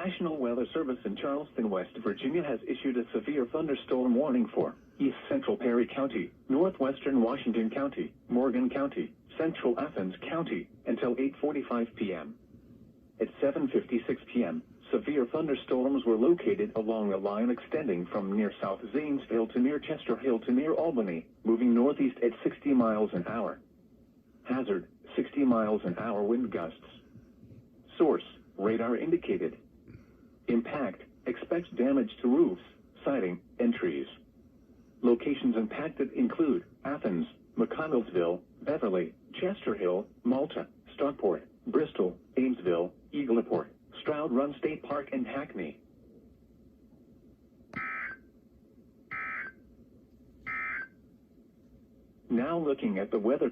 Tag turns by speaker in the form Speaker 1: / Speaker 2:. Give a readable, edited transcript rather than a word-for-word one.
Speaker 1: National Weather Service in Charleston, West Virginia has issued a severe thunderstorm warning for East Central Perry County, Northwestern Washington County, Morgan County, Central Athens County, until 8:45 p.m. At 7:56 p.m., severe thunderstorms were located along a line extending from near South Zanesville to near Chester Hill to near Albany, moving northeast at 60 miles an hour. Hazard, 60 miles an hour wind gusts. Source, radar indicated. Impact, expects damage to roofs, siding, and trees. Locations impacted include Athens, McConnellsville, Beverly, Chester Hill, Malta, Stockport, Bristol, Amesville, Eagleport, Stroud Run State Park, and Hackney. Now looking at the weather